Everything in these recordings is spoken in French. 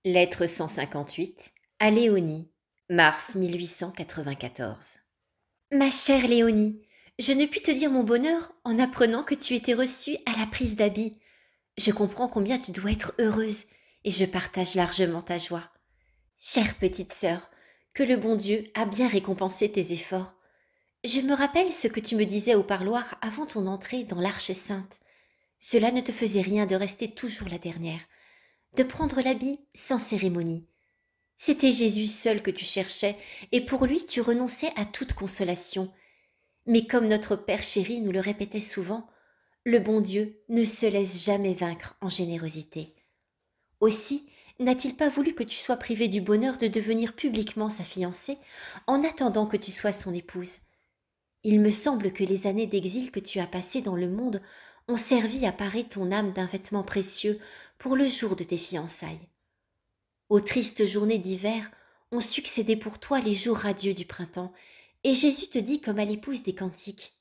Lettre 158 à Léonie, mars 1894. Ma chère Léonie, je ne puis te dire mon bonheur en apprenant que tu étais reçue à la prise d'habit. Je comprends combien tu dois être heureuse et je partage largement ta joie. Chère petite sœur, que le bon Dieu a bien récompensé tes efforts. Je me rappelle ce que tu me disais au parloir avant ton entrée dans l'Arche sainte. Cela ne te faisait rien de rester toujours la dernière, de prendre l'habit sans cérémonie. C'était Jésus seul que tu cherchais, et pour lui tu renonçais à toute consolation. Mais comme notre Père chéri nous le répétait souvent, le bon Dieu ne se laisse jamais vaincre en générosité. Aussi, n'a-t-il pas voulu que tu sois privée du bonheur de devenir publiquement sa fiancée, en attendant que tu sois son épouse? Il me semble que les années d'exil que tu as passées dans le monde ont servi à parer ton âme d'un vêtement précieux pour le jour de tes fiançailles. Aux tristes journées d'hiver ont succédé pour toi les jours radieux du printemps, et Jésus te dit comme à l'épouse des cantiques: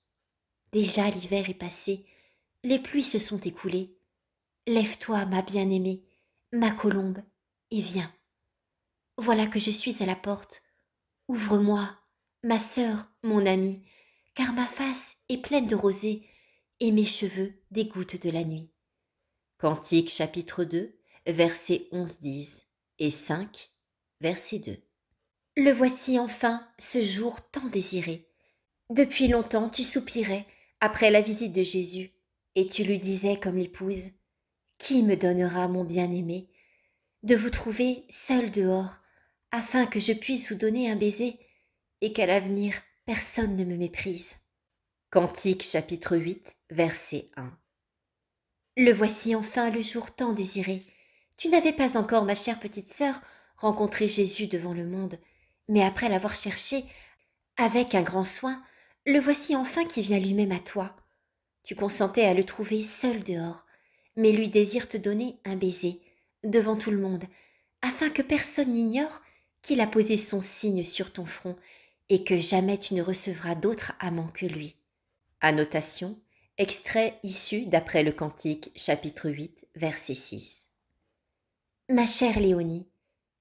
déjà l'hiver est passé, les pluies se sont écoulées. Lève-toi, ma bien-aimée, ma colombe, et viens. Voilà que je suis à la porte. Ouvre-moi, ma sœur, mon amie, car ma face est pleine de rosée, et mes cheveux des gouttes de la nuit. Cantique chapitre 2, versets 11-10 et 5, verset 2. Le voici enfin, ce jour tant désiré. Depuis longtemps tu soupirais après la visite de Jésus, et tu lui disais comme l'épouse: qui me donnera, mon bien-aimé, de vous trouver seul dehors, afin que je puisse vous donner un baiser, et qu'à l'avenir personne ne me méprise. Cantique chapitre 8, verset 1. Le voici enfin le jour tant désiré. Tu n'avais pas encore, ma chère petite sœur, rencontré Jésus devant le monde, mais après l'avoir cherché, avec un grand soin, le voici enfin qui vient lui-même à toi. Tu consentais à le trouver seul dehors, mais lui désire te donner un baiser, devant tout le monde, afin que personne n'ignore qu'il a posé son signe sur ton front et que jamais tu ne recevras d'autre amant que lui. Annotation, extrait issu d'après le Cantique, chapitre 8, verset 6. Ma chère Léonie,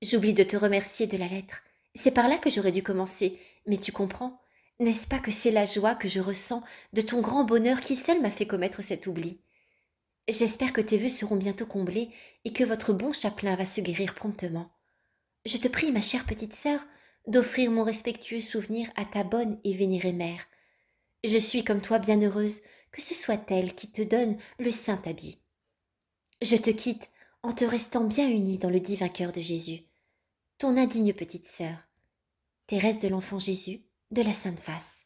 j'oublie de te remercier de la lettre. C'est par là que j'aurais dû commencer, mais tu comprends, n'est-ce pas que c'est la joie que je ressens de ton grand bonheur qui seul m'a fait commettre cet oubli? J'espère que tes vœux seront bientôt comblés et que votre bon chapelain va se guérir promptement. Je te prie, ma chère petite sœur, d'offrir mon respectueux souvenir à ta bonne et vénérée mère. Je suis comme toi bien heureuse que ce soit elle qui te donne le saint habit. Je te quitte en te restant bien unie dans le divin cœur de Jésus, ton indigne petite sœur, Thérèse de l'Enfant Jésus de la Sainte Face.